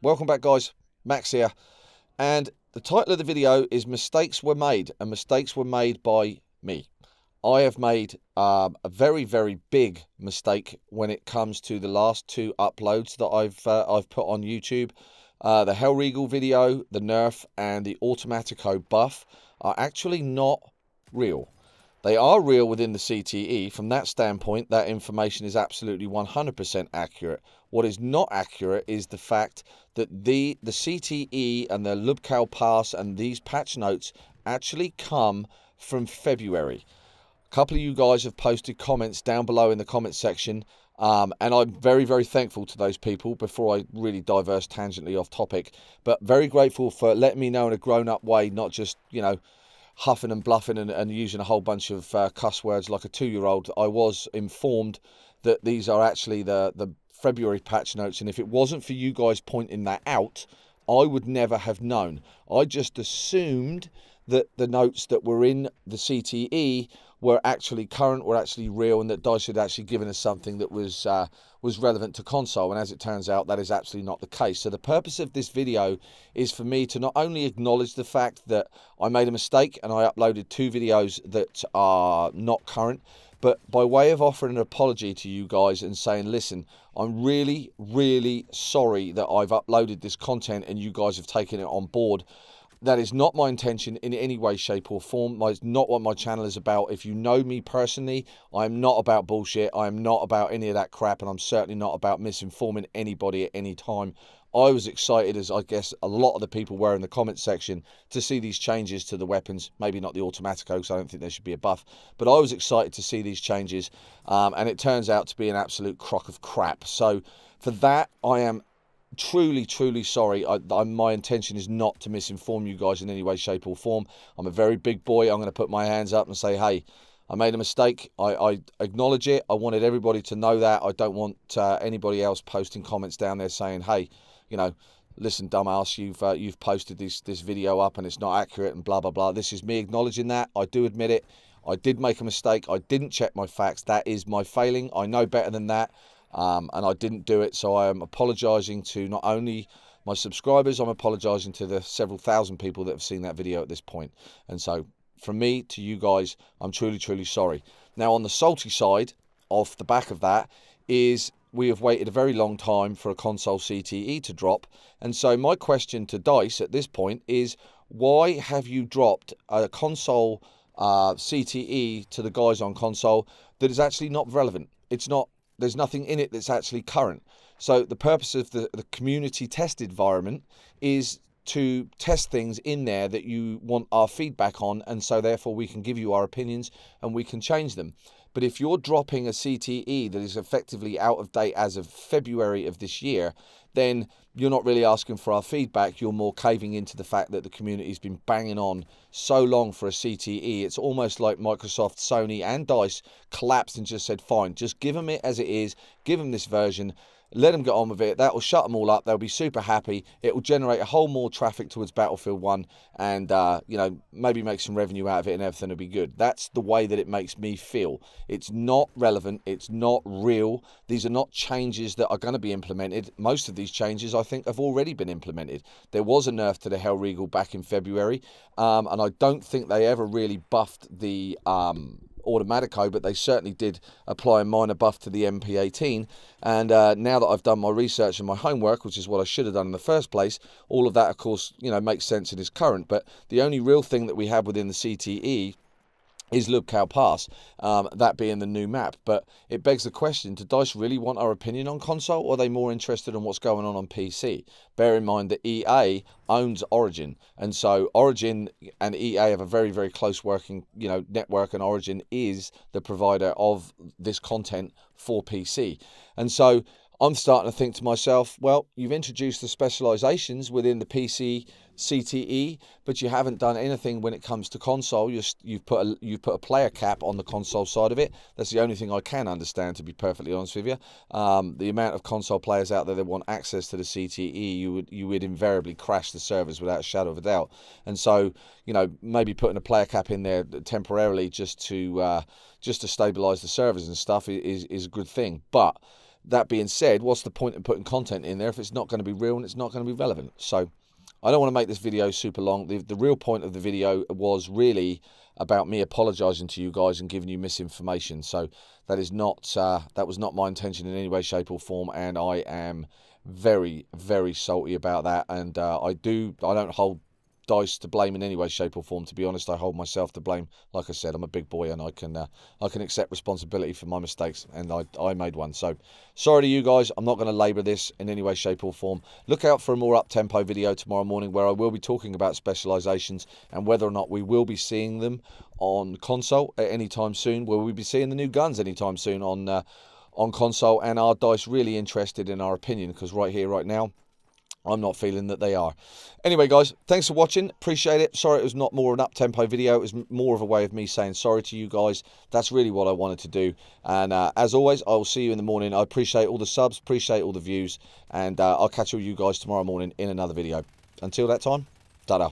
Welcome back, guys. Max here. And the title of the video is Mistakes Were Made, and mistakes were made by me. I have made a very, very big mistake when it comes to the last two uploads that I've put on YouTube. The Hellriegel video, the nerf, and the Automatico buff are actually not real. They are real within the CTE. From that standpoint, that information is absolutely 100% accurate. What is not accurate is the fact that the CTE and the Lubcal Pass and these patch notes actually come from February. A couple of you guys have posted comments down below in the comment section, and I'm very, very thankful to those people before I really diverse tangentially off topic. But very grateful for letting me know in a grown-up way, not just, you know, huffing and bluffing and using a whole bunch of cuss words like a 2-year-old. I was informed that these are actually the February patch notes, and if it wasn't for you guys pointing that out, I would never have known. I just assumed that the notes that were in the CTE were actually current, were actually real, and that DICE had actually given us something that was relevant to console. And as it turns out, that is absolutely not the case. So the purpose of this video is for me to not only acknowledge the fact that I made a mistake and I uploaded 2 videos that are not current, but by way of offering an apology to you guys and saying, listen, I'm really, really sorry that I've uploaded this content and you guys have taken it on board. That is not my intention in any way, shape or form. It's not what my channel is about. If you know me personally, I'm not about bullshit. I am not about any of that crap, and I'm certainly not about misinforming anybody at any time. I was excited, as I guess a lot of the people were in the comment section, to see these changes to the weapons. Maybe not the Automatico, because I don't think there should be a buff. But I was excited to see these changes, and it turns out to be an absolute crock of crap. So for that, I am truly, truly sorry. My intention is not to misinform you guys in any way, shape or form. I'm a very big boy. I'm going to put my hands up and say, hey, I made a mistake. I acknowledge it. I wanted everybody to know that. I don't want anybody else posting comments down there saying, hey, you know, listen, dumbass, you've posted this video up and it's not accurate and blah, blah, blah. This is me acknowledging that. I do admit it. I did make a mistake. I didn't check my facts. That is my failing. I know better than that. And I didn't do it, so I am apologising to not only my subscribers, I'm apologising to the several thousand people that have seen that video at this point. And so, from me to you guys, I'm truly, truly sorry. Now, on the salty side, off the back of that, is we have waited a very long time for a console CTE to drop. And so my question to DICE at this point is, why have you dropped a console CTE to the guys on console that is actually not relevant? It's not. There's nothing in it that's actually current. So the purpose of the community test environment is to test things in there that you want our feedback on, and so therefore we can give you our opinions and we can change them. But if you're dropping a CTE that is effectively out of date as of February of this year, then you're not really asking for our feedback. You're more caving into the fact that the community's been banging on so long for a CTE. It's almost like Microsoft, Sony and DICE collapsed and just said, fine, just give them it as it is, give them this version, let them get on with it. That will shut them all up. They'll be super happy. It will generate a whole more traffic towards Battlefield 1 and, you know, maybe make some revenue out of it and everything will be good. That's the way that it makes me feel. It's not relevant. It's not real. These are not changes that are going to be implemented. Most of these changes, I think, have already been implemented. There was a nerf to the Hellriegel back in February, and I don't think they ever really buffed the Automatico, but they certainly did apply a minor buff to the MP18. And now that I've done my research and my homework, which is what I should have done in the first place, all of that, of course, you know, makes sense and is current. But the only real thing that we have within the CTE is Lubcal Pass, that being the new map. But it begs the question, do DICE really want our opinion on console, or are they more interested in what's going on PC? Bear in mind that EA owns Origin, and so Origin and EA have a very, very close working, you know, network, and Origin is the provider of this content for PC. And so I'm starting to think to myself, well, you've introduced the specializations within the PC CTE, but you haven't done anything when it comes to console. You've put a player cap on the console side of it. That's the only thing I can understand, to be perfectly honest with you. The amount of console players out there that want access to the CTE, you would invariably crash the servers without a shadow of a doubt. And so, you know, maybe putting a player cap in there temporarily just to stabilize the servers and stuff is a good thing. But that being said, what's the point in putting content in there if it's not going to be real and it's not going to be relevant? So I don't want to make this video super long. The real point of the video was really about me apologising to you guys and giving you misinformation. So that is not that was not my intention in any way, shape or form, and I am very, very salty about that. And I don't hold Dice to blame in any way, shape or form. To be honest, I hold myself to blame. Like I said, I'm a big boy and I can accept responsibility for my mistakes, and I made one. So sorry to you guys. I'm not going to labour this in any way, shape or form. Look out for a more up-tempo video tomorrow morning where I will be talking about specialisations and whether or not we will be seeing them on console at any time soon. Will we be seeing the new guns anytime soon on console? And are Dice really interested in our opinion? Because right here, right now, I'm not feeling that they are. Anyway, guys, thanks for watching. Appreciate it. Sorry it was not more an up-tempo video. It was more of a way of me saying sorry to you guys. That's really what I wanted to do. And as always, I will see you in the morning. I appreciate all the subs, appreciate all the views, and I'll catch all you guys tomorrow morning in another video. Until that time, ta-da.